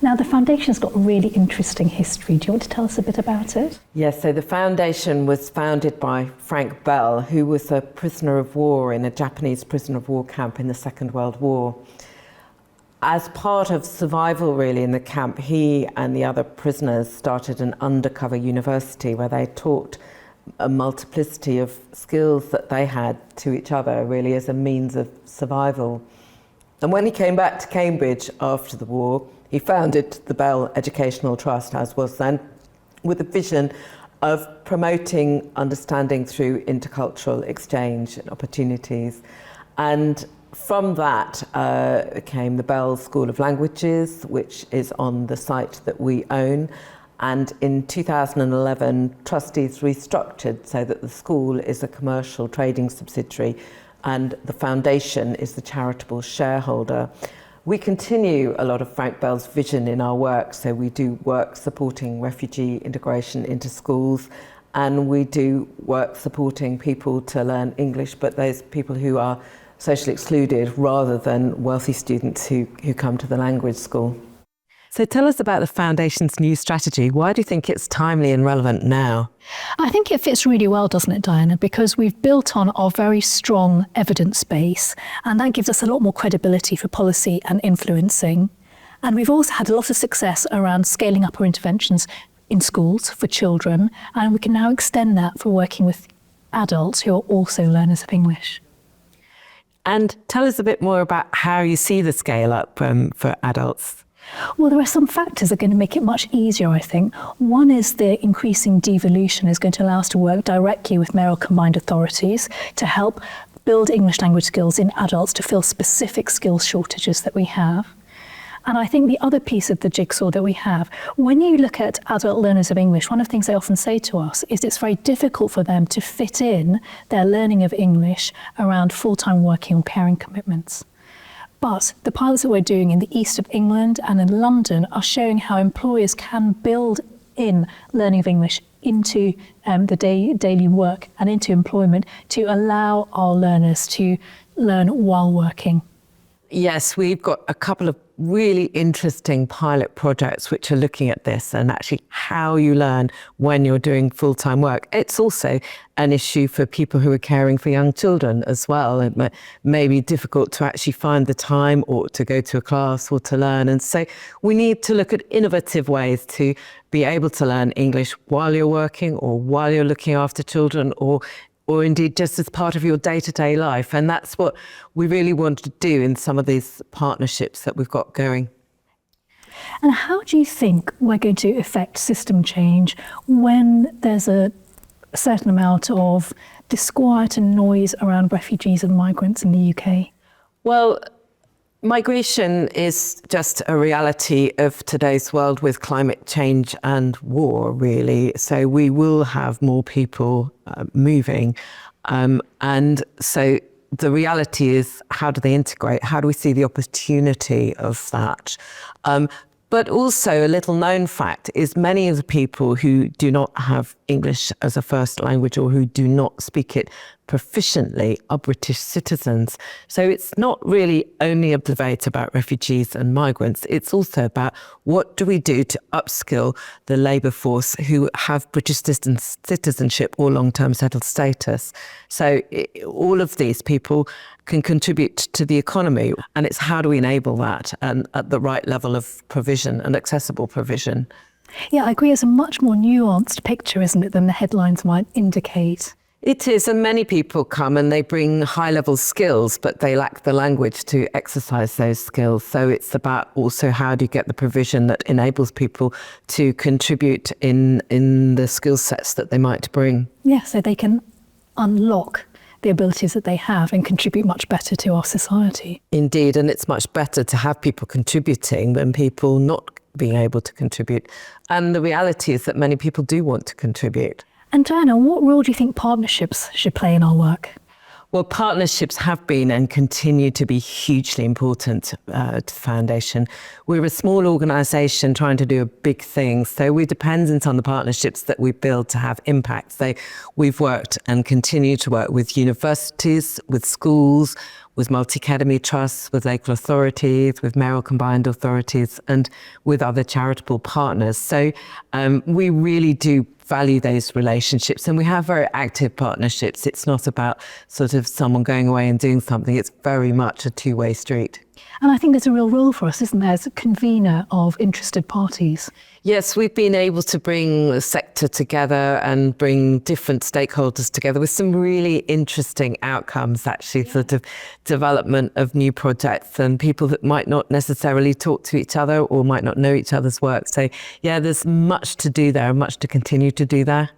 Now, the foundation's got a really interesting history. Do you want to tell us a bit about it? Yes, so the foundation was founded by Frank Bell, who was a prisoner of war in a Japanese prisoner of war camp in the Second World War. As part of survival, really, in the camp, he and the other prisoners started an undercover university where they taught a multiplicity of skills that they had to each other, really, as a means of survival. And when he came back to Cambridge after the war, he founded the Bell Educational Trust, as was then, with a vision of promoting understanding through intercultural exchange and opportunities. And from that came the Bell School of Languages, which is on the site that we own. And in 2011, trustees restructured so that the school is a commercial trading subsidiary and the foundation is the charitable shareholder. We continue a lot of Frank Bell's vision in our work, so we do work supporting refugee integration into schools, and we do work supporting people to learn English, but those people who are socially excluded rather than wealthy students who come to the language school. So tell us about the Foundation's new strategy. Why do you think it's timely and relevant now? I think it fits really well, doesn't it, Diana? Because we've built on our very strong evidence base, and that gives us a lot more credibility for policy and influencing. And we've also had a lot of success around scaling up our interventions in schools for children, and we can now extend that for working with adults who are also learners of English. And tell us a bit more about how you see the scale up for adults. Well, there are some factors that are going to make it much easier, I think. One is the increasing devolution is going to allow us to work directly with mayoral combined authorities to help build English language skills in adults to fill specific skills shortages that we have. And I think the other piece of the jigsaw that we have, when you look at adult learners of English, one of the things they often say to us is it's very difficult for them to fit in their learning of English around full-time working or parent commitments. But the pilots that we're doing in the east of England and in London are showing how employers can build in learning of English into the daily work and into employment to allow our learners to learn while working. Yes, we've got a couple of really interesting pilot projects which are looking at this and actually how you learn when you're doing full-time work. It's also an issue for people who are caring for young children as well. It may be difficult to actually find the time or to go to a class or to learn. And so we need to look at innovative ways to be able to learn English while you're working or while you're looking after children or indeed just as part of your day-to-day life. And that's what we really want to do in some of these partnerships that we've got going. And how do you think we're going to affect system change when there's a certain amount of disquiet and noise around refugees and migrants in the UK? Well, migration is just a reality of today's world with climate change and war, really. So we will have more people moving. And so the reality is, how do they integrate? How do we see the opportunity of that? But also a little known fact is many of the people who do not have English as a first language or who do not speak it proficiently are British citizens. So it's not really only a debate about refugees and migrants. It's also about what do we do to upskill the labour force who have British citizenship or long-term settled status. So all of these people can contribute to the economy, and it's how do we enable that and at the right level of provision and accessible provision. Yeah, I agree. It's a much more nuanced picture, isn't it, than the headlines might indicate. It is, and many people come and they bring high-level skills, but they lack the language to exercise those skills. So it's about also how do you get the provision that enables people to contribute in the skill sets that they might bring. Yeah, so they can unlock the abilities that they have and contribute much better to our society. Indeed, and it's much better to have people contributing than people not being able to contribute. And the reality is that many people do want to contribute. And Diana, what role do you think partnerships should play in our work? Well, partnerships have been and continue to be hugely important to the foundation. We're a small organisation trying to do a big thing, so we're dependent on the partnerships that we build to have impact. So we've worked and continue to work with universities, with schools, with multi-academy trusts, with local authorities, with mayoral combined authorities, and with other charitable partners. So we really do value those relationships, and we have very active partnerships. It's not about sort of someone going away and doing something. It's very much a two-way street. And I think there's a real role for us, isn't there, as a convener of interested parties? Yes, we've been able to bring the sector together and bring different stakeholders together with some really interesting outcomes, actually, sort of development of new projects and people that might not necessarily talk to each other or might not know each other's work. So, yeah, there's much to do there and much to continue to do there.